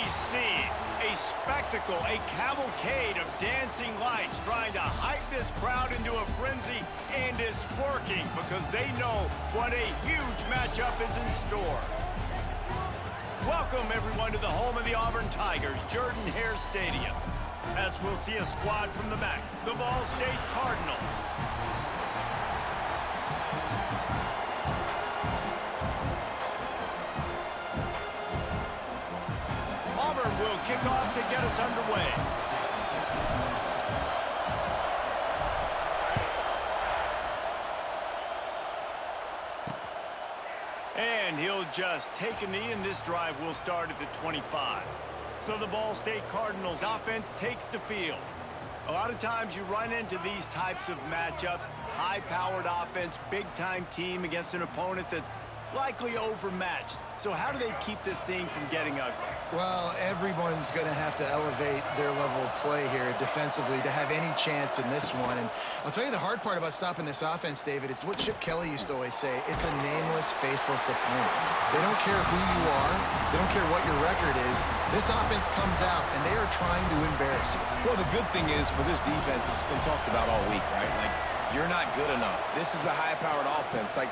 we see? A spectacle, a cavalcade of dancing lights trying to hype this crowd into a frenzy, and it's working because they know what a huge matchup is in store. Welcome, everyone, to the home of the Auburn Tigers, Jordan-Hare Stadium. As we'll see a squad from the back, the Ball State Cardinals. Auburn will kick off to get us underway. And he'll just take a knee, and this drive will start at the 25. So the Ball State Cardinals offense takes the field. A lot of times you run into these types of matchups, high-powered offense, big-time team against an opponent that's likely overmatched. So how do they keep this thing from getting ugly? Well, everyone's going to have to elevate their level of play here defensively to have any chance in this one. And I'll tell you the hard part about stopping this offense, David, it's what Chip Kelly used to always say. It's a nameless, faceless opponent. They don't care who you are. They don't care what your record is. This offense comes out, and they are trying to embarrass you. Well, the good thing is for this defense, it's been talked about all week, right? Like, you're not good enough. This is a high-powered offense. Like,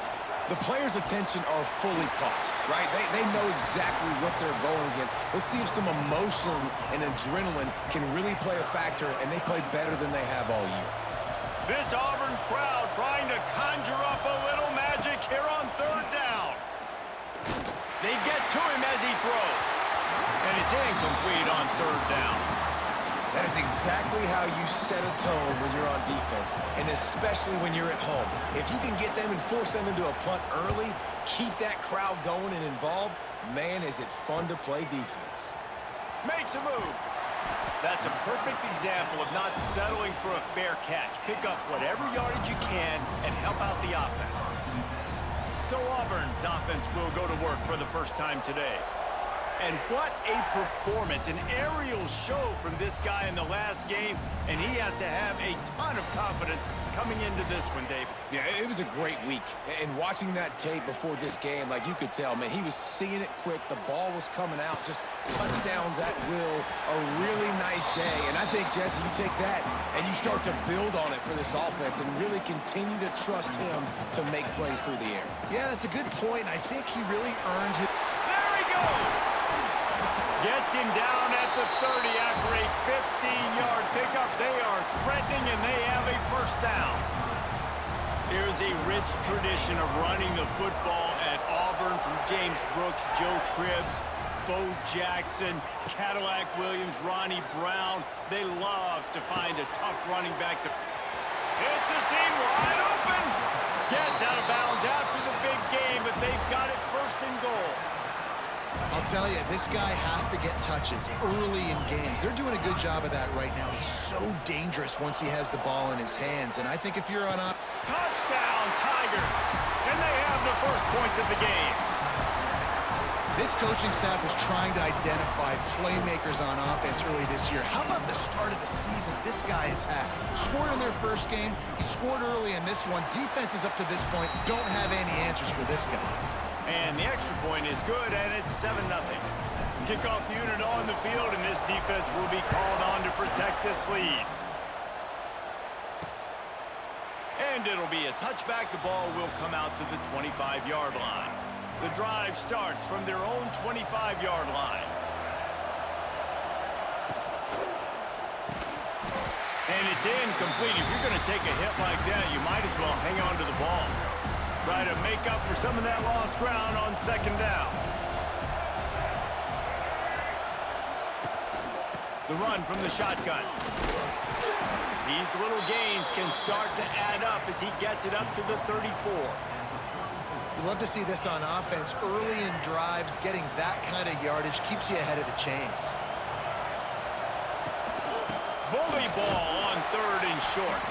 the players' attention are fully caught, right? They know exactly what they're going against. Let's see if some emotion and adrenaline can really play a factor, and they play better than they have all year. This Auburn crowd trying to conjure up a little magic here on third down. They get to him as he throws. And it's incomplete on third down. That is exactly how you set a tone when you're on defense, and especially when you're at home. If you can get them and force them into a punt early, keep that crowd going and involved, man, is it fun to play defense. Makes a move. That's a perfect example of not settling for a fair catch. Pick up whatever yardage you can and help out the offense. So Auburn's offense will go to work for the first time today. And what a performance, an aerial show from this guy in the last game, and he has to have a ton of confidence coming into this one, David. Yeah, it was a great week. And watching that tape before this game, like you could tell, man, he was seeing it quick. The ball was coming out, just touchdowns at will. A really nice day. And I think, Jesse, you take that and you start to build on it for this offense and really continue to trust him to make plays through the air. Yeah, that's a good point. I think he really earned his... There he goes! Gets him down at the 30 after a 15-yard pickup. They are threatening, and they have a first down. There's a rich tradition of running the football at Auburn from James Brooks, Joe Cribbs, Bo Jackson, Cadillac Williams, Ronnie Brown. They love to find a tough running back. It's a seam wide open. Gets out of bounds after the big game, but they've got it first and goal. I'll tell you, this guy has to get touches early in games. They're doing a good job of that right now. He's so dangerous once he has the ball in his hands. And I think if you're on a... Touchdown, Tigers! And they have the first points of the game. This coaching staff was trying to identify playmakers on offense early this year. How about the start of the season this guy has had? Scored in their first game. He scored early in this one. Defenses up to this point don't have any answers for this guy. And the extra point is good, and it's 7-0. Kickoff unit on the field, and this defense will be called on to protect this lead. And it'll be a touchback. The ball will come out to the 25-yard line. The drive starts from their own 25-yard line. And it's incomplete. If you're going to take a hit like that, you might as well hang on to the ball. Try to make up for some of that lost ground on second down. The run from the shotgun. These little gains can start to add up as he gets it up to the 34. You love to see this on offense. Early in drives, getting that kind of yardage keeps you ahead of the chains. Bully ball on third and short.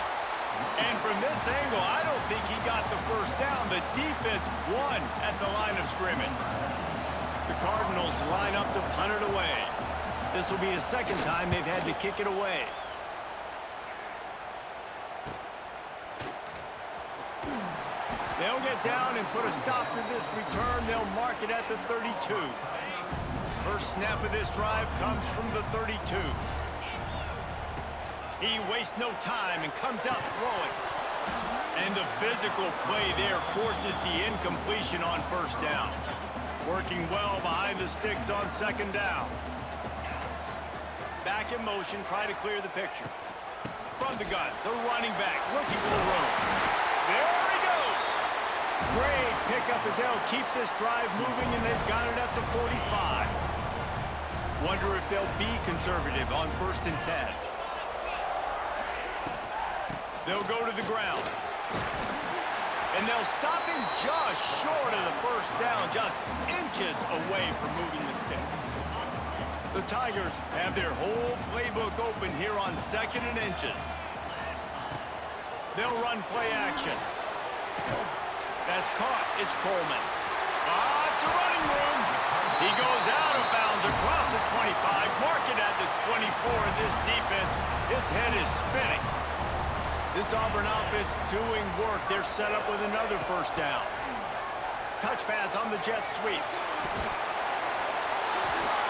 And from this angle, I don't think he got the first down. The defense won at the line of scrimmage. The Cardinals line up to punt it away. This will be the second time they've had to kick it away. They'll get down and put a stop to this return. They'll mark it at the 32. First snap of this drive comes from the 32. He wastes no time and comes out throwing. And the physical play there forces the incompletion on first down. Working well behind the sticks on second down. Back in motion, try to clear the picture. From the gun, the running back looking for room. There he goes! Great pickup as they'll keep this drive moving, and they've got it at the 45. Wonder if they'll be conservative on 1st and 10. They'll go to the ground. And they'll stop him just short of the first down, just inches away from moving the sticks. The Tigers have their whole playbook open here on 2nd and inches. They'll run play action. That's caught. It's Coleman. It's a running room. He goes out of bounds across the 25, mark it at the 24, and this defense, its head is spinning. This Auburn offense doing work. They're set up with another first down. Touch pass on the jet sweep.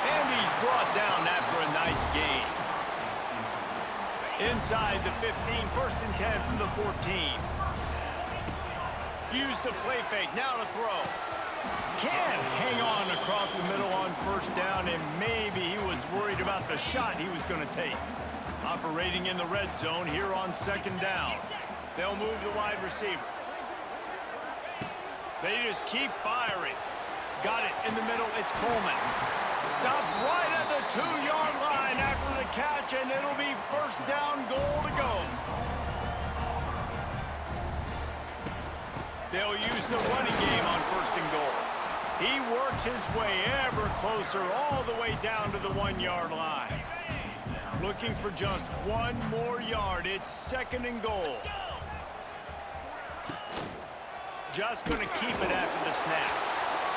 And he's brought down after a nice gain. Inside the 15, 1st and 10 from the 14. Use the play fake, now to throw. Can't hang on across the middle on first down, and maybe he was worried about the shot he was going to take. Operating in the red zone here on 2nd down. They'll move the wide receiver. They just keep firing. Got it in the middle. It's Coleman. Stopped right at the 2-yard line after the catch, and it'll be first down, goal to go. They'll use the running game on 1st and goal. He works his way ever closer all the way down to the 1-yard line. Looking for just one more yard. It's 2nd and goal. Just going to keep it after the snap.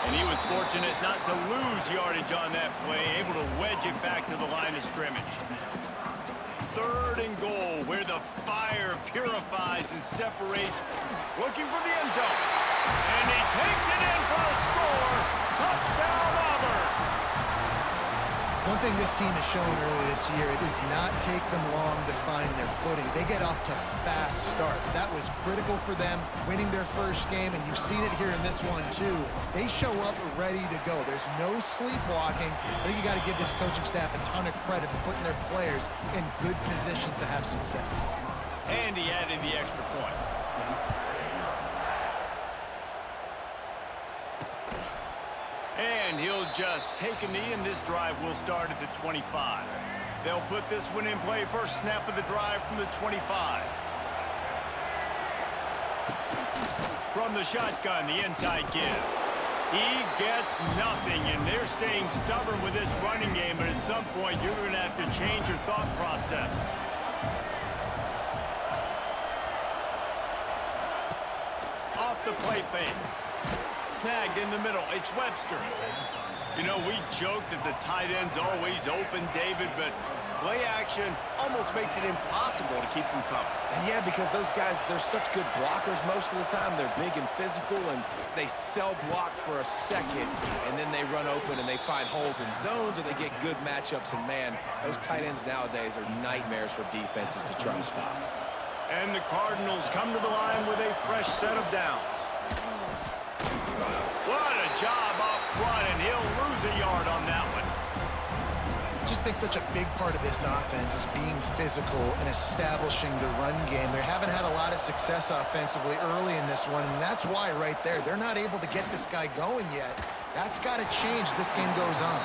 And he was fortunate not to lose yardage on that play, able to wedge it back to the line of scrimmage. 3rd and goal, where the fire purifies and separates. Looking for the end zone. And he takes it in for a score. Touchdown, Auburn. One thing this team has shown early this year, it does not take them long to find their footing. They get off to fast starts. That was critical for them, winning their first game, and you've seen it here in this one too. They show up ready to go. There's no sleepwalking. I think you got to give this coaching staff a ton of credit for putting their players in good positions to have success. And he added the extra point. And he'll just take a knee, and this drive will start at the 25. They'll put this one in play. First snap of the drive from the 25. From the shotgun, the inside give. He gets nothing, and they're staying stubborn with this running game, but at some point you're going to have to change your thought process. Off the play fake. Snagged in the middle. It's Webster. You know, we joke that the tight end's always open, David, but play action almost makes it impossible to keep them covered. And yeah, because those guys, they're such good blockers most of the time. They're big and physical, and they cell block for a second, and then they run open and they find holes in zones, or they get good matchups. And man, those tight ends nowadays are nightmares for defenses to try to stop. And the Cardinals come to the line with a fresh set of downs. What a job up front, and he'll lose a yard on that one. I just think such a big part of this offense is being physical and establishing the run game. They haven't had a lot of success offensively early in this one, and that's why right there, they're not able to get this guy going yet. That's got to change as this game goes on.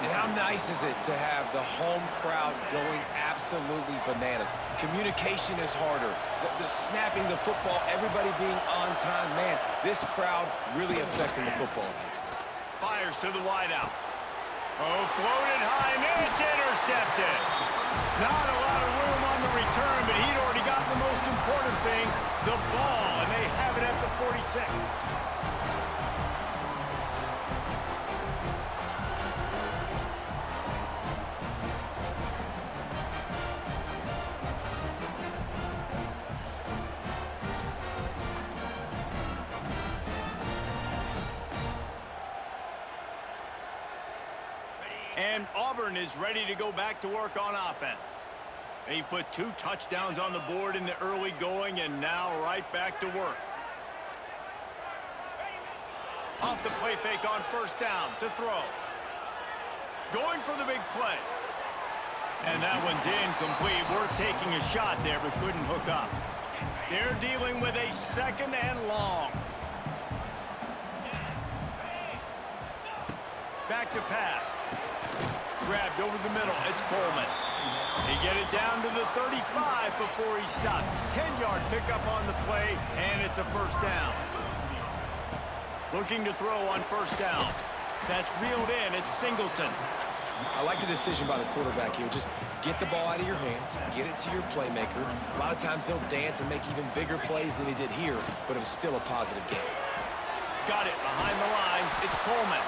And how nice is it to have the home crowd going absolutely bananas? Communication is harder. The snapping the football, everybody being on time. Man, this crowd really affecting the football game. Fires to the wideout. Oh, floated high, and it's intercepted. Not a lot of room on the return, but he'd already gotten the most important thing, the ball, and they have it at the 46. Auburn is ready to go back to work on offense. They put 2 touchdowns on the board in the early going, and now right back to work. Off the play fake on first down to throw. Going for the big play. And that one's incomplete. Worth taking a shot there, but couldn't hook up. They're dealing with a 2nd and long. Back to pass. Grabbed over the middle. It's Coleman. They get it down to the 35 before he stopped. 10-yard pickup on the play, and it's a first down. Looking to throw on first down. That's reeled in. It's Singleton. I like the decision by the quarterback here. Just get the ball out of your hands, get it to your playmaker. A lot of times he'll dance and make even bigger plays than he did here, but it was still a positive game. Got it behind the line. It's Coleman.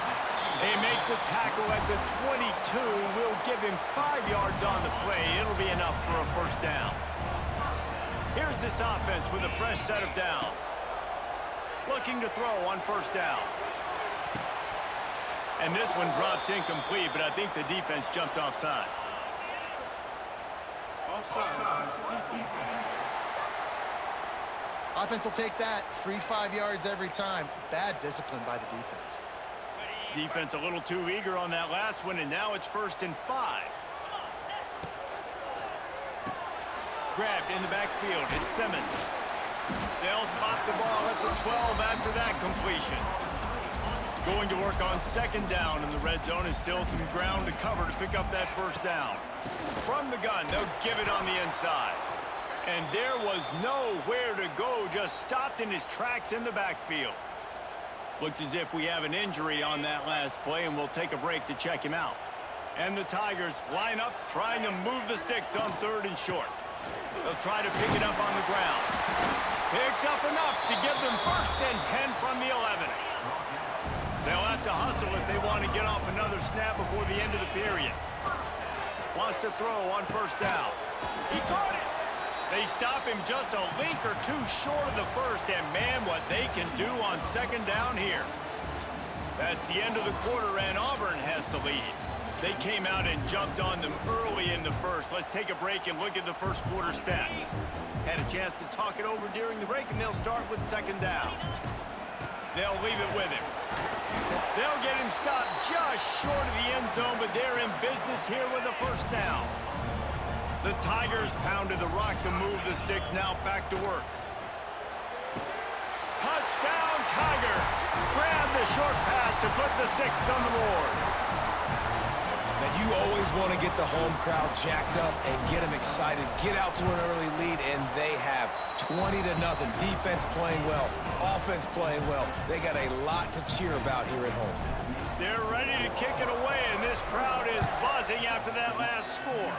They make the tackle at the 22. We'll give him 5 yards on the play. It'll be enough for a first down. Here's this offense with a fresh set of downs. Looking to throw on first down. And this one drops incomplete, but I think the defense jumped offside. Offense will take that. Free 5 yards every time. Bad discipline by the defense. Defense a little too eager on that last one, and now it's 1st and 5. Grabbed in the backfield. It's Simmons. They'll spot the ball at the 12 after that completion. Going to work on 2nd down in the red zone, and still some ground to cover to pick up that first down. From the gun, they'll give it on the inside. And there was nowhere to go, just stopped in his tracks in the backfield. Looks as if we have an injury on that last play, and we'll take a break to check him out. And the Tigers line up, trying to move the sticks on 3rd and short. They'll try to pick it up on the ground. Picks up enough to give them 1st and 10 from the 11. They'll have to hustle if they want to get off another snap before the end of the period. Wants to throw on first down. He caught it. They stop him just a link or 2 short of the first, and man, what they can do on 2nd down here. That's the end of the quarter, and Auburn has the lead. They came out and jumped on them early in the first. Let's take a break and look at the first quarter stats. Had a chance to talk it over during the break, and they'll start with 2nd down. They'll leave it with him. They'll get him stopped just short of the end zone, but they're in business here with a first down. The Tigers pounded the rock to move the sticks, now back to work. Touchdown, Tiger! Grab the short pass to put the 6 on the board. Now, you always want to get the home crowd jacked up and get them excited, get out to an early lead, and they have 20-0. Defense playing well, offense playing well. They got a lot to cheer about here at home. They're ready to kick it away, and this crowd is buzzing after that last score.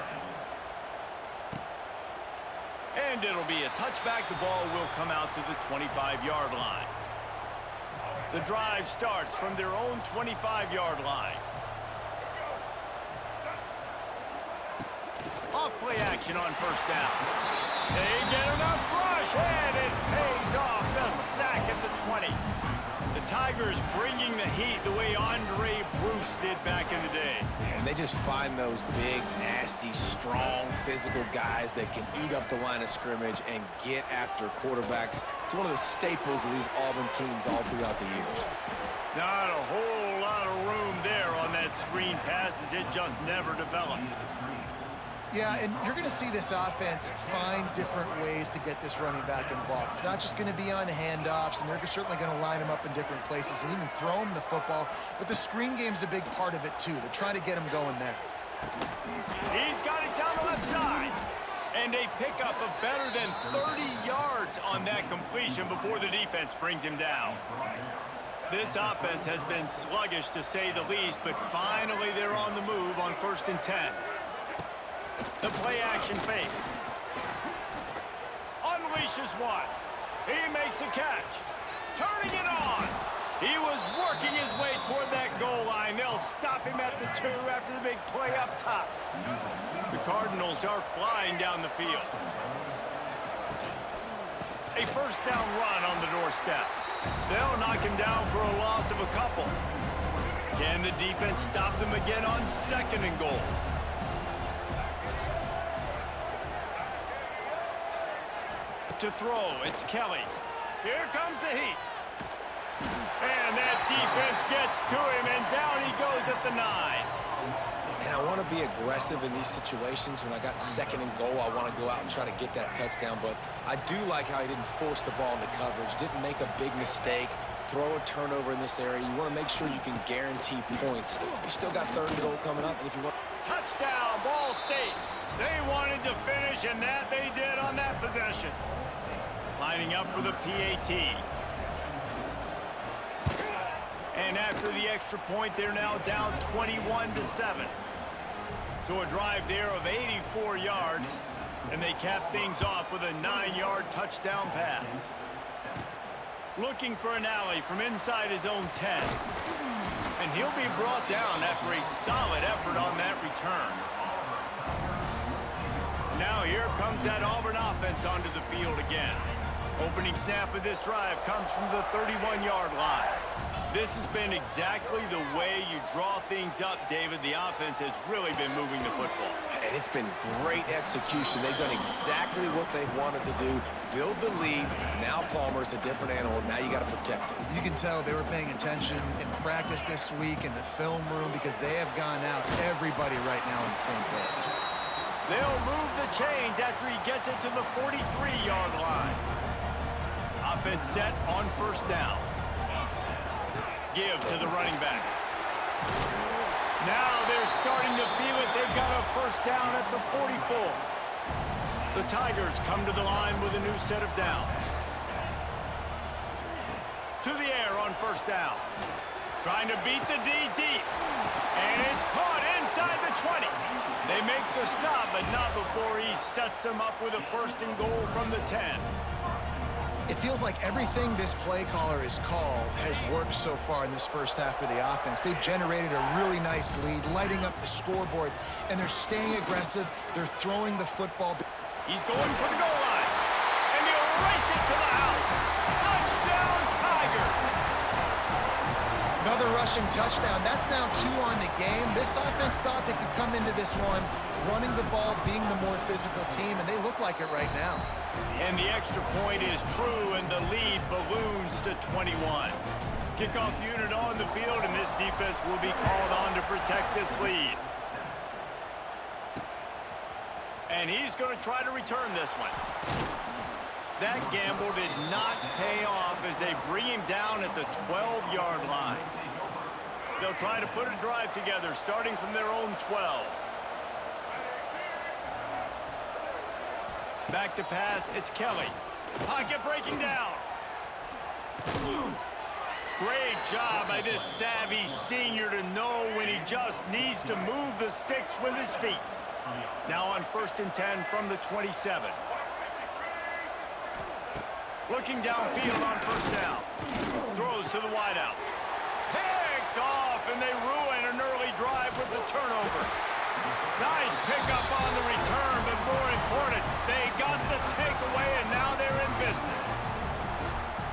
And it'll be a touchback. The ball will come out to the 25-yard line. The drive starts from their own 25-yard line. Off play action on first down. They get enough rush, and it pays off. The sack at the 20. The Tigers bringing the heat the way Andre Bruce did back in the day. And they just find those big, nasty, strong, physical guys that can eat up the line of scrimmage and get after quarterbacks. It's one of the staples of these Auburn teams all throughout the years. Not a whole lot of room there on that screen pass, as it just never developed. Yeah, and you're going to see this offense find different ways to get this running back involved. It's not just going to be on handoffs, and they're certainly going to line him up in different places and even throw him the football. But the screen game's a big part of it, too. They're trying to get him going there. He's got it down the left side. And a pickup of better than 30 yards on that completion before the defense brings him down. This offense has been sluggish, to say the least, but finally they're on the move on 1st and 10. The play-action fake. Unleashes one. He makes a catch. Turning it on. He was working his way toward that goal line. They'll stop him at the 2 after the big play up top. The Cardinals are flying down the field. A first down run on the doorstep. They'll knock him down for a loss of a couple. Can the defense stop them again on 2nd and goal? To throw, it's Kelly. Here comes the heat. And that defense gets to him, and down he goes at the 9. And I want to be aggressive in these situations. When I got 2nd and goal, I want to go out and try to get that touchdown. But I do like how he didn't force the ball into coverage, didn't make a big mistake, throw a turnover in this area. You want to make sure you can guarantee points. You still got 3rd and goal coming up, and if you want... Touchdown, Ball State. They wanted to finish, and that they did on that possession. Lining up for the PAT. And after the extra point, they're now down 21-7. So a drive there of 84 yards, and they cap things off with a 9-yard touchdown pass. Looking for an alley from inside his own 10. And he'll be brought down after a solid effort on that return. Now here comes that Auburn offense onto the field again. Opening snap of this drive comes from the 31-yard line. This has been exactly the way you draw things up, David. The offense has really been moving the football. And it's been great execution. They've done exactly what they've wanted to do. Build the lead. Now Palmer's a different animal. Now you got to protect him. You can tell they were paying attention in practice this week in the film room because they have gone out everybody right now on the same page. They'll move the chains after he gets it to the 43-yard line. Offense set on 1st down. Give to the running back. Now they're starting to feel it. They've got a 1st down at the 44. The Tigers come to the line with a new set of downs. To the air on 1st down. Trying to beat the D deep. And it's caught inside the 20. They make the stop, but not before he sets them up with a 1st and goal from the 10. It feels like everything this play caller has called has worked so far in this first half for the offense. They've generated a really nice lead, lighting up the scoreboard, and they're staying aggressive. They're throwing the football. He's going for the goal line, and he'll race it to the house. Touchdown, Tigers! Another rushing touchdown. That's now 2 on the game. This offense thought they could come into this one running the ball, being the more physical team, and they look like it right now. And the extra point is true, and the lead balloons to 21. Kickoff unit on the field, and this defense will be called on to protect this lead. And he's going to try to return this one. That gamble did not pay off as they bring him down at the 12-yard line. They'll try to put a drive together, starting from their own 12. Back to pass, it's Kelly. Pocket breaking down. Great job by this savvy senior to know when he just needs to move the sticks with his feet. Now on 1st and 10 from the 27. Looking downfield on 1st down. Throws to the wideout. Picked off, and they ruin an early drive with the turnover. Nice pickup on the return, but more important, they got the takeaway, and now they're in business.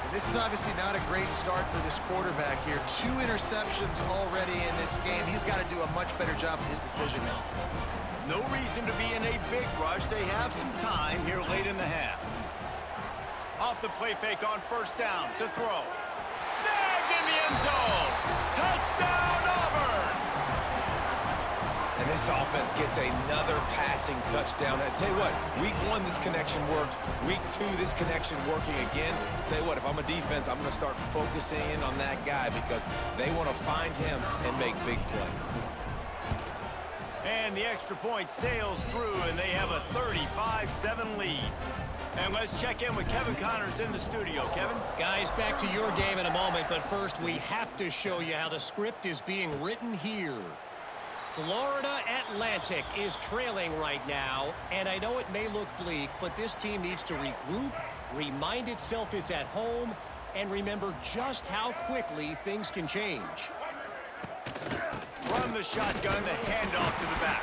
And this is obviously not a great start for this quarterback here. 2 interceptions already in this game. He's got to do a much better job with his decision-making. No reason to be in a big rush. They have some time here late in the half. Off the play fake on 1st down to throw. Snagged in the end zone. Touchdown, Auburn! And this offense gets another passing touchdown. I tell you what, week 1, this connection worked. Week 2, this connection working again. I tell you what, if I'm a defense, I'm going to start focusing in on that guy because they want to find him and make big plays. And the extra point sails through, and they have a 35-7 lead. And let's check in with Kevin Connors in the studio. Kevin? Guys, back to your game in a moment, but first we have to show you how the script is being written here. Florida Atlantic is trailing right now, and I know it may look bleak, but this team needs to regroup, remind itself it's at home, and remember just how quickly things can change. From the shotgun, the handoff to the back.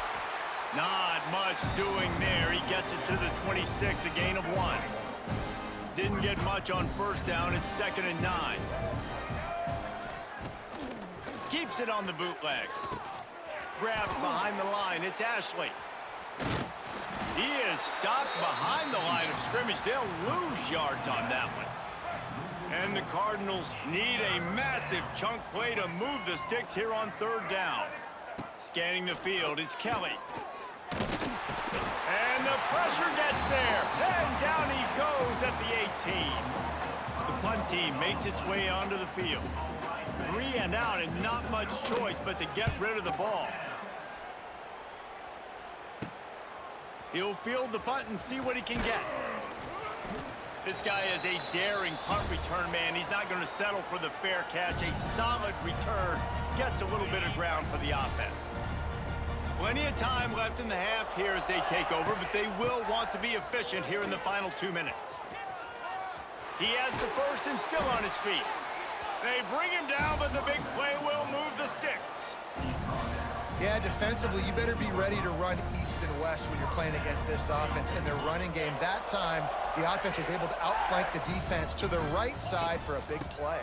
Not much doing there. He gets it to the 26, a gain of 1. Didn't get much on 1st down. It's 2nd and 9. keeps it on the bootleg. Grabbed behind the line. It's Ashley. He is stopped behind the line of scrimmage. They'll lose yards on that one. And the Cardinals need a massive chunk play to move the sticks here on 3rd down. Scanning the field, it's Kelly. And the pressure gets there. And down he goes at the 18. The punt team makes its way onto the field. 3 and out and not much choice but to get rid of the ball. He'll field the punt and see what he can get. This guy is a daring punt return man. He's not going to settle for the fair catch. A solid return gets a little bit of ground for the offense. Plenty of time left in the half here as they take over, but they will want to be efficient here in the final 2 minutes. He has the first and still on his feet. They bring him down, but the big play will move the sticks. Yeah, defensively, you better be ready to run east and west when you're playing against this offense. In their running game, that time, the offense was able to outflank the defense to the right side for a big play.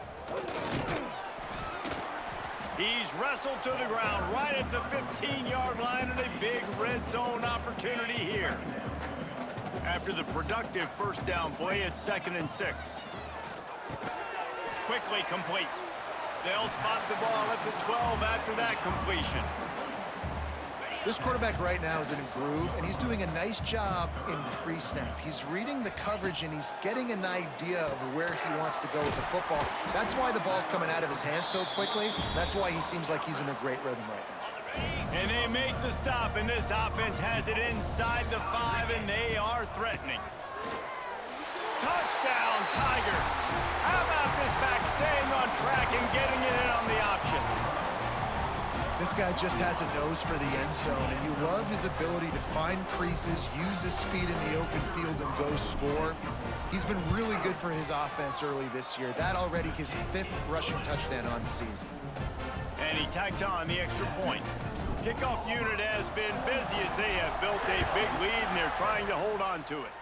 He's wrestled to the ground right at the 15-yard line and a big red zone opportunity here. After the productive 1st down play, it's 2nd and 6. Quickly complete. They'll spot the ball at the 12 after that completion. This quarterback right now is in a groove, and he's doing a nice job in pre-snap. He's reading the coverage, and he's getting an idea of where he wants to go with the football. That's why the ball's coming out of his hands so quickly. That's why he seems like he's in a great rhythm right now. And they make the stop, and this offense has it inside the 5, and they are threatening. Touchdown, Tigers! How about this back staying on track and getting it in on the option? This guy just has a nose for the end zone, and you love his ability to find creases, use his speed in the open field, and go score. He's been really good for his offense early this year. That already his 5th rushing touchdown on the season. And he tacked on the extra point. Kickoff unit has been busy as they have built a big lead, and they're trying to hold on to it.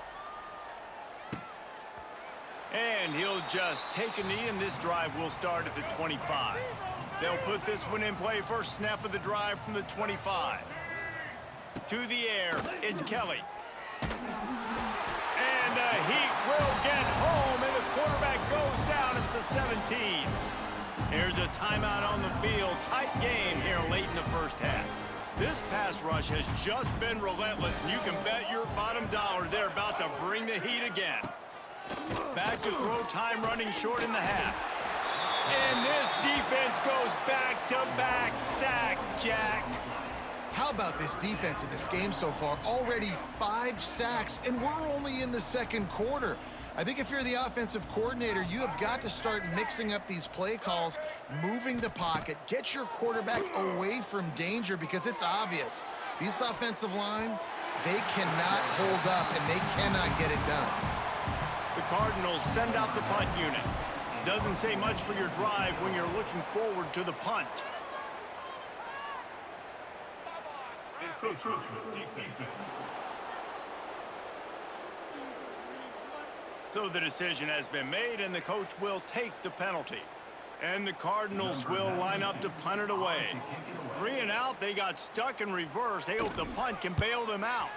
And he'll just take a knee, and this drive will start at the 25. They'll put this one in play. First snap of the drive from the 25. To the air, it's Kelly. And the Heat will get home, and the quarterback goes down at the 17. Here's a timeout on the field. Tight game here late in the 1st half. This pass rush has just been relentless, and you can bet your bottom dollar they're about to bring the heat again. Back to throw time running short in the half. And this defense goes back-to-back sack, Jack. How about this defense in this game so far? Already 5 sacks, and we're only in the 2nd quarter. I think if you're the offensive coordinator, you have got to start mixing up these play calls, moving the pocket, get your quarterback away from danger, because it's obvious. This offensive line, they cannot hold up, and they cannot get it done. The Cardinals send out the punt unit. Doesn't say much for your drive when you're looking forward to the punt. So the decision has been made, and the coach will take the penalty. And the Cardinals will line up to punt it away. 3 and out, they got stuck in reverse. They hope the punt can bail them out.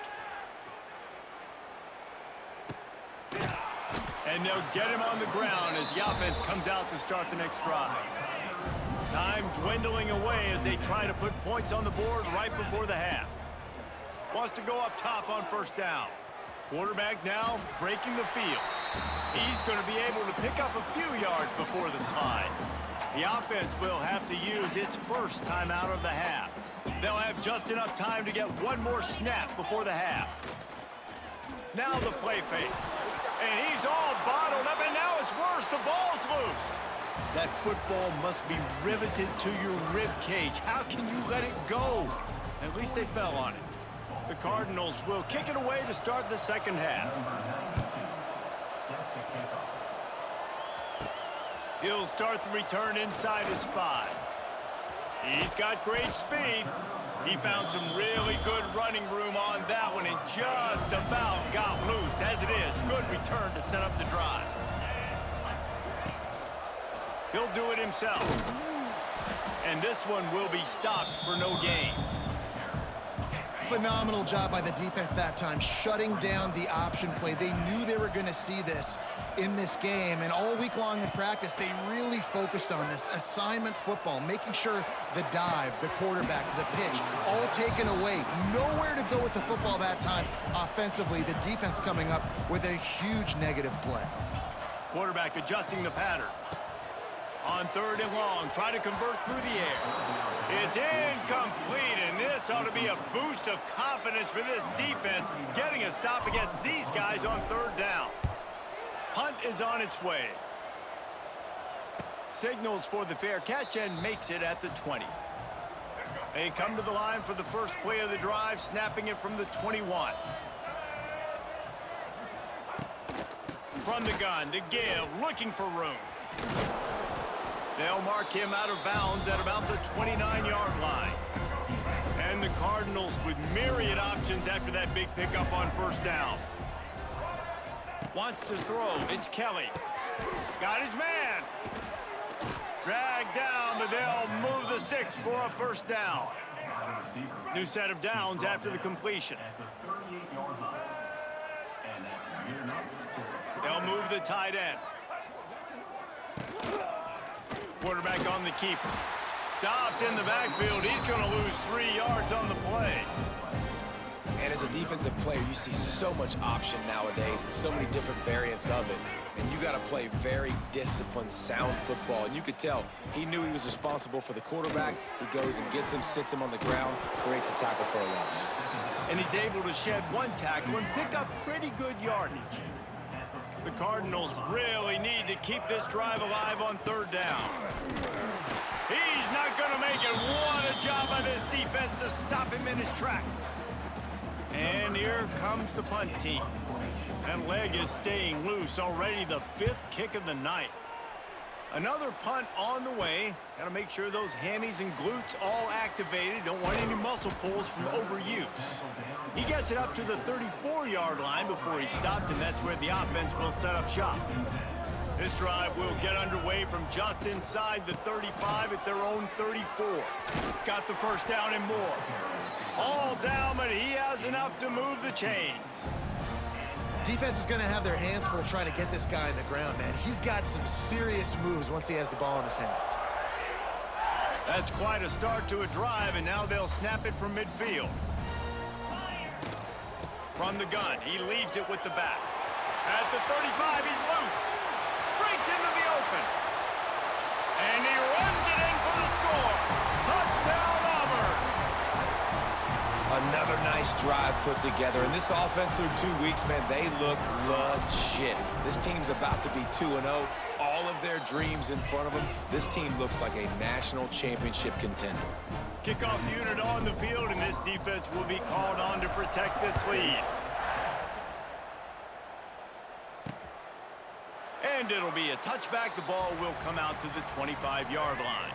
And they'll get him on the ground as the offense comes out to start the next drive. Time dwindling away as they try to put points on the board right before the half. Wants to go up top on 1st down. Quarterback now breaking the field. He's going to be able to pick up a few yards before the slide. The offense will have to use its first timeout of the half. They'll have just enough time to get one more snap before the half. Now the play fake. And he's all bottled up, and now it's worse. The ball's loose. That football must be riveted to your rib cage. How can you let it go? At least they fell on it. The Cardinals will kick it away to start the 2nd half. He'll start the return inside his 5. He's got great speed. He found some really good running room on that one and just about got loose. As it is, good return to set up the drive. He'll do it himself. And this one will be stopped for no gain. Phenomenal job by the defense that time, shutting down the option play. They knew they were going to see this in this game, and all week long in practice, they really focused on this assignment football, making sure the dive, the quarterback, the pitch, all taken away. Nowhere to go with the football that time offensively. The defense coming up with a huge negative play. Quarterback adjusting the pattern. On 3rd and long, try to convert through the air. It's incomplete, and this ought to be a boost of confidence for this defense, getting a stop against these guys on 3rd down. Punt is on its way. Signals for the fair catch and makes it at the 20. They come to the line for the first play of the drive, snapping it from the 21. From the gun, to give, looking for room. They'll mark him out of bounds at about the 29-yard line. And the Cardinals with myriad options after that big pickup on 1st down. Wants to throw. It's Kelly. Got his man. Dragged down, but they'll move the sticks for a 1st down. New set of downs after the completion. They'll move the tight end. Quarterback on the keeper. Stopped in the backfield. He's going to lose 3 yards on the play. And as a defensive player, you see so much option nowadays and so many different variants of it. And you got to play very disciplined, sound football. And you could tell he knew he was responsible for the quarterback. He goes and gets him, sits him on the ground, creates a tackle for a loss. And he's able to shed 1 tackle and pick up pretty good yardage. The Cardinals really need to keep this drive alive on 3rd down. He's not going to make it. What a job by this defense to stop him in his tracks. And here comes the punt team. That leg is staying loose. Already the 5th kick of the night. Another punt on the way. Got to make sure those hammies and glutes all activated. Don't want any muscle pulls from overuse. He gets it up to the 34-yard line before he stopped, and that's where the offense will set up shop. This drive will get underway from just inside the 35 at their own 34. Got the 1st down and more. All down, but he has enough to move the chains. Defense is going to have their hands full trying to get this guy in the ground, man. He's got some serious moves once he has the ball in his hands. That's quite a start to a drive, and now they'll snap it from midfield. From the gun, he leaves it with the back. At the 35, he's loose. Breaks into the open. And he runs it in for the score. Touchdown, Auburn. Another nice drive put together. And this offense through 2 weeks, man, they look legit. This team's about to be 2-0. All of their dreams in front of them. This team looks like a national championship contender. Kickoff unit on the field, and this defense will be called on to protect this lead. And it'll be a touchback. The ball will come out to the 25-yard line.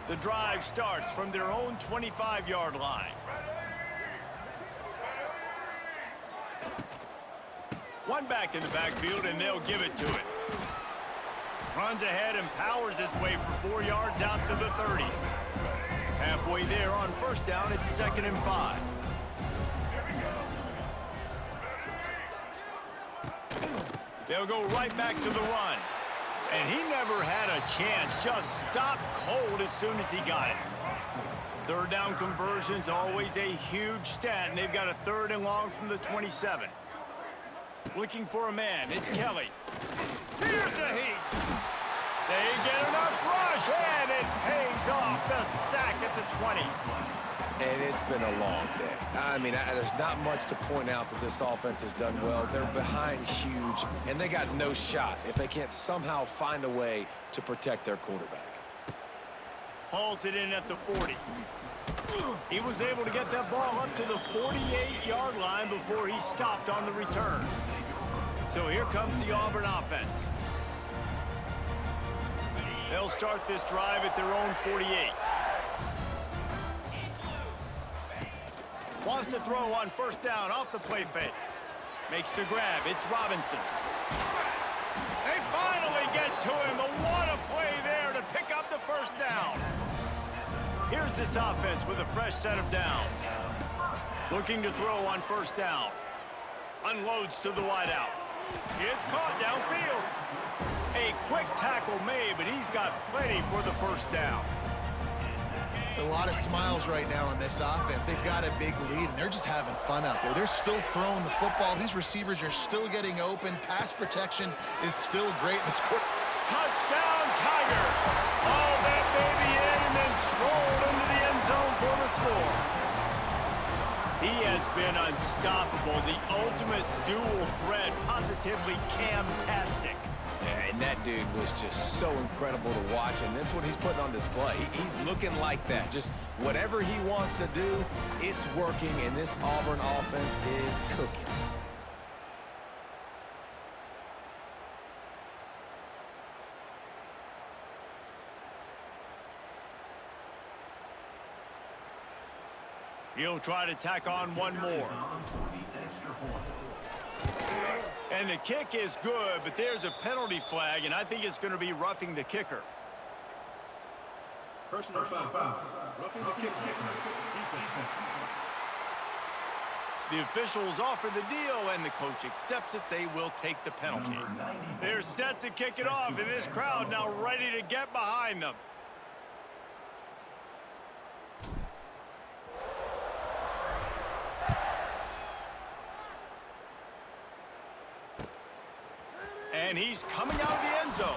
The drive starts from their own 25-yard line. One back in the backfield, and they'll give it to it. Runs ahead and powers his way for 4 yards out to the 30. Halfway there on 1st down, it's 2nd and 5. They'll go right back to the run. And he never had a chance. Just stopped cold as soon as he got it. 3rd down conversion's always a huge stat, and they've got a 3rd and long from the 27. Looking for a man. It's Kelly. Here's a heat. They get enough rush, and it pays off. The sack at the 20. And it's been a long day. I mean, there's not much to point out that this offense has done well. They're behind huge, and they got no shot if they can't somehow find a way to protect their quarterback. Hauls it in at the 40. He was able to get that ball up to the 48-yard line before he stopped on the return. So here comes the Auburn offense. They'll start this drive at their own 48. Wants to throw on 1st down off the play fake. Makes the grab. It's Robinson. They finally get to him, but what a play there to pick up the 1st down. Here's this offense with a fresh set of downs. Looking to throw on first down. Unloads to the wideout. It's caught downfield. A quick tackle made, but he's got plenty for the first down. A lot of smiles right now on this offense. They've got a big lead, and they're just having fun out there. They're still throwing the football. These receivers are still getting open. Pass protection is still great. Touchdown, Tiger! All that baby in and then strolled into the end zone for the score. He has been unstoppable. The ultimate dual threat, positively Cam-tastic. Yeah, and that dude was just so incredible to watch, and that's what he's putting on display. He's looking like that. Just whatever he wants to do, it's working, and this Auburn offense is cooking. He'll try to tack on one more. And the kick is good, but there's a penalty flag, and I think it's going to be roughing the kicker. Personal foul. Roughing the kicker. The officials offer the deal, and the coach accepts it. They will take the penalty. They're set to kick it off, and this crowd now ready to get behind them. And he's coming out of the end zone.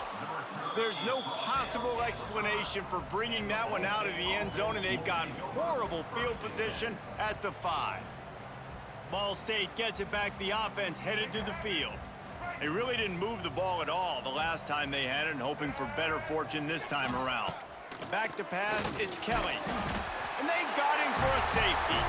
There's no possible explanation for bringing that one out of the end zone, and they've got horrible field position at the 5. Ball State gets it back. The offense headed to the field. They really didn't move the ball at all the last time they had it, and hoping for better fortune this time around. Back to pass, it's Kelly. And they got him for a safety.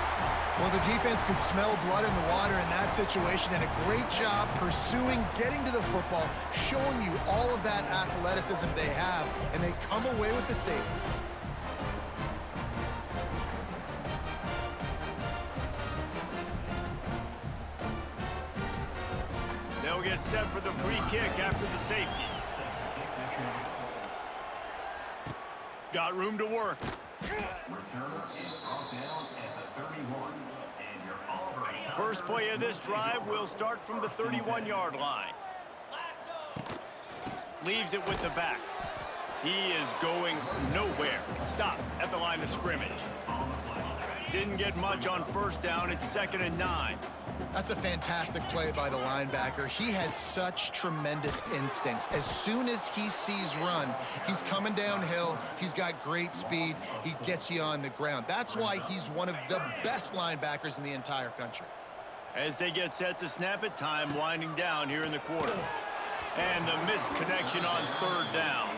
Well, the defense could smell blood in the water in that situation, and a great job pursuing, getting to the football, showing you all of that athleticism they have, and they come away with the safety. They'll get set for the free kick after the safety. Got room to work. First play of this drive will start from the 31-yard line. Leaves it with the back. He is going nowhere. Stop at the line of scrimmage. Didn't get much on first down. It's 2nd and 9. That's a fantastic play by the linebacker. He has such tremendous instincts. As soon as he sees run, he's coming downhill. He's got great speed. He gets you on the ground. That's why he's one of the best linebackers in the entire country. As they get set to snap it, time winding down here in the quarter. And the misconnection on 3rd down.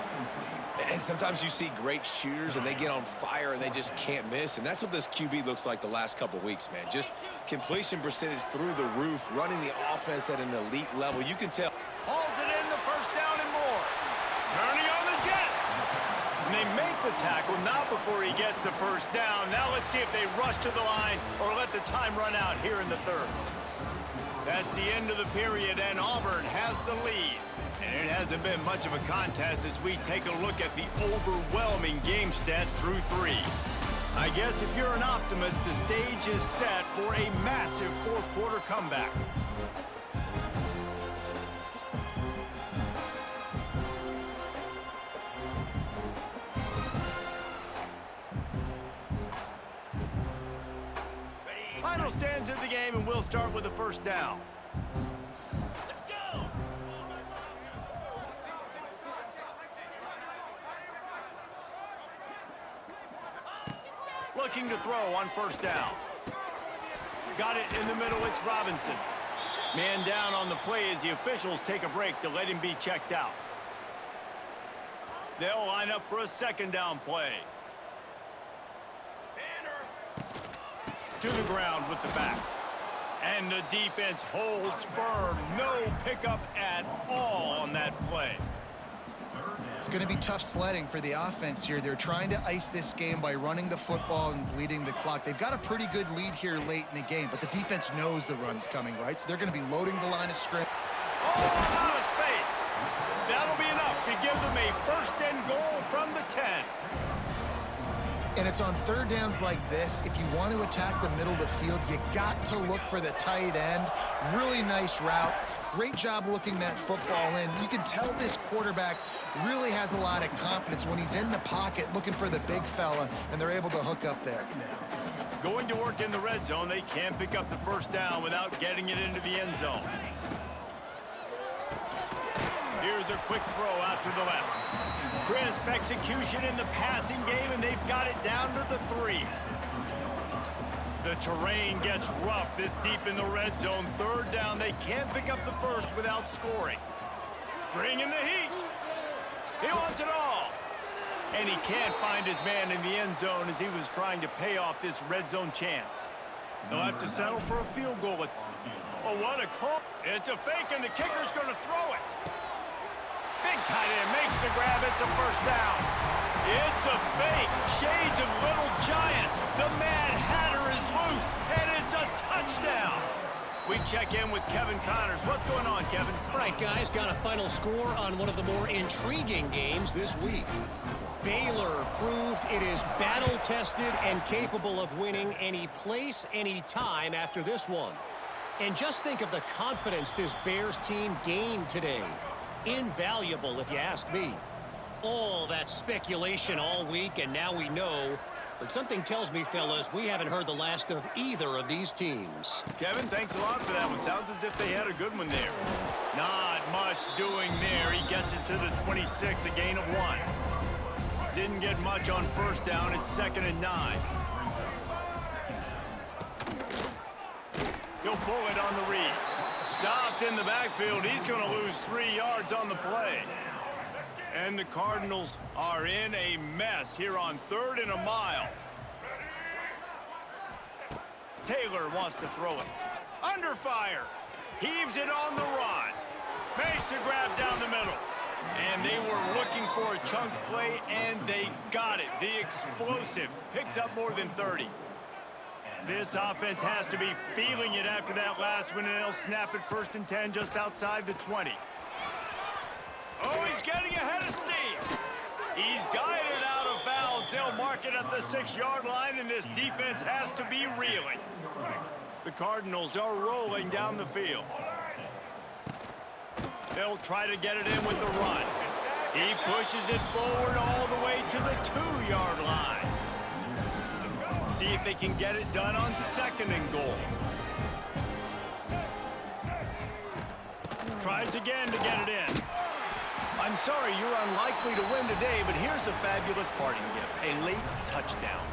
And sometimes you see great shooters, and they get on fire, and they just can't miss. And that's what this QB looks like the last couple weeks, man. Just completion percentage through the roof, running the offense at an elite level. You can tell. Hauls it in, the first down and more. Turning on the Jets. And they make the tackle, not before he gets the first down. Now let's see if they rush to the line or let the time run out here in the 3rd. That's the end of the period, and Auburn has the lead. And it hasn't been much of a contest as we take a look at the overwhelming game stats through 3. I guess if you're an optimist, the stage is set for a massive 4th quarter comeback. Final stands of the game, and we'll start with the first down. Looking to throw on first down. Got it in the middle, it's Robinson. Man down on the play as the officials take a break to let him be checked out. They'll line up for a 2nd down play. To the ground with the back. And the defense holds firm. No pickup at all on that play. It's going to be tough sledding for the offense here. They're trying to ice this game by running the football and bleeding the clock. They've got a pretty good lead here late in the game, but the defense knows the run's coming, right? So they're going to be loading the line of scrimmage. Oh, out of space. That'll be enough to give them a 1st and goal from the 10. And it's on third downs like this. If you want to attack the middle of the field, you got to look for the tight end. Really nice route. Great job looking that football in. You can tell this quarterback really has a lot of confidence when he's in the pocket looking for the big fella, and they're able to hook up there. Going to work in the red zone, they can't pick up the first down without getting it into the end zone. Here's a quick throw out to the left. Crisp execution in the passing game, and they've got it down to the 3. The terrain gets rough this deep in the red zone. Third down, they can't pick up the first without scoring. Bring in the heat. He wants it all. And he can't find his man in the end zone as he was trying to pay off this red zone chance. They'll have to settle for a field goal. Oh, what a call. It's a fake, and the kicker's going to throw it. Big tight end makes the grab. It's a first down. It's a fake. Shades of little giants. The Mad Hatter is loose, and it's a touchdown. We check in with Kevin Connors. What's going on, Kevin? All right, guys, got a final score on one of the more intriguing games this week. Baylor proved it is battle-tested and capable of winning any place, any time after this one. And just think of the confidence this Bears team gained today. Invaluable, if you ask me. All that speculation all week, and now we know. But something tells me, fellas, we haven't heard the last of either of these teams. Kevin, thanks a lot for that one. Sounds as if they had a good one there. Not much doing there. He gets it to the 26, a gain of 1. Didn't get much on first down. It's 2nd and 9. He'll pull it on the read. Stopped in the backfield. He's going to lose 3 yards on the play. And the Cardinals are in a mess here on 3rd and a mile. Taylor wants to throw it. Under fire. Heaves it on the run. Makes the grab down the middle. And they were looking for a chunk play, and they got it. The explosive picks up more than 30. This offense has to be feeling it after that last one, and they'll snap it 1st and 10 just outside the 20. Oh, he's getting ahead of steam. He's guided out of bounds. They'll mark it at the 6-yard line, and this defense has to be reeling. The Cardinals are rolling down the field. They'll try to get it in with the run. He pushes it forward all the way to the 2-yard line. See if they can get it done on 2nd and goal. Tries again to get it in. I'm sorry, you're unlikely to win today, but here's a fabulous parting gift, a late touchdown.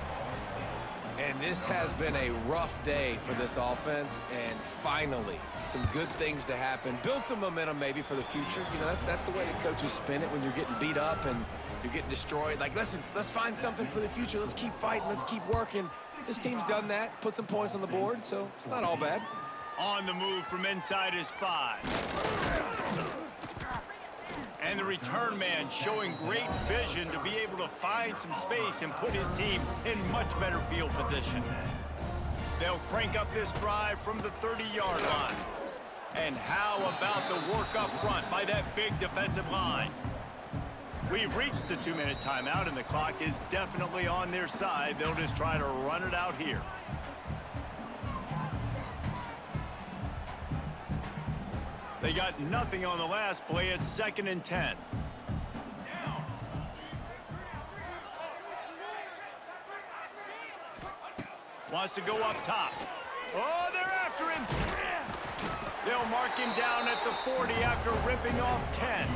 And this has been a rough day for this offense, and finally, some good things to happen. Build some momentum maybe for the future. You know, that's the way the coaches spin it when you're getting beat up and you're getting destroyed. Like, listen, let's find something for the future. Let's keep fighting. Let's keep working. This team's done that, put some points on the board, so it's not all bad. On the move from inside his 5. And the return man showing great vision to be able to find some space and put his team in much better field position. They'll crank up this drive from the 30-yard line. And how about the work up front by that big defensive line? We've reached the 2-minute timeout, and the clock is definitely on their side. They'll just try to run it out here. They got nothing on the last play. It's 2nd and 10. Wants to go up top. Oh, they're after him. They'll mark him down at the 40 after ripping off 10.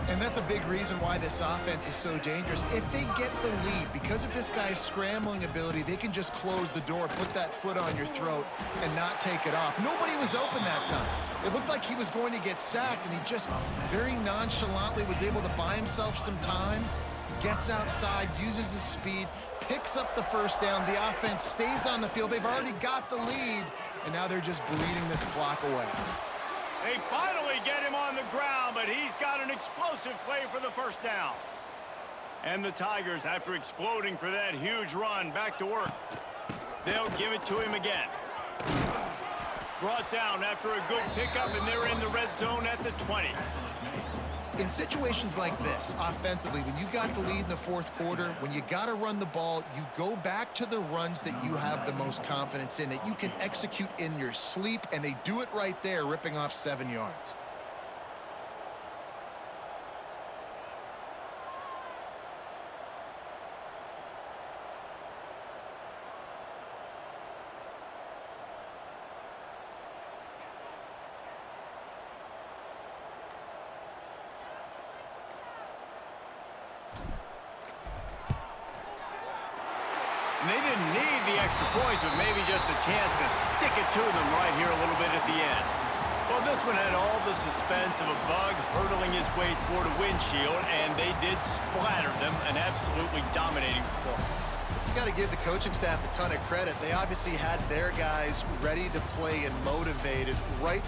And that's a big reason why this offense is so dangerous. If they get the lead, because of this guy's scrambling ability, they can just close the door, put that foot on your throat, and not take it off. Nobody was open that time. It looked like he was going to get sacked, and he just very nonchalantly was able to buy himself some time. He gets outside, uses his speed, picks up the first down. The offense stays on the field. They've already got the lead, and now they're just bleeding this clock away. They finally get him on the ground, but he's got an explosive play for the first down. And the Tigers, after exploding for that huge run, back to work. They'll give it to him again. Brought down after a good pickup, and they're in the red zone at the 20. In situations like this, offensively, when you've got the lead in the fourth quarter, when you got to run the ball, you go back to the runs that you have the most confidence in, that you can execute in your sleep, and they do it right there, ripping off 7 yards. And they didn't need the extra points, but maybe just a chance to stick it to them right here a little bit at the end. Well, this one had all the suspense of a bug hurtling his way toward a windshield, and they did splatter them. An absolutely dominating performance. You got to give the coaching staff a ton of credit. They obviously had their guys ready to play and motivated right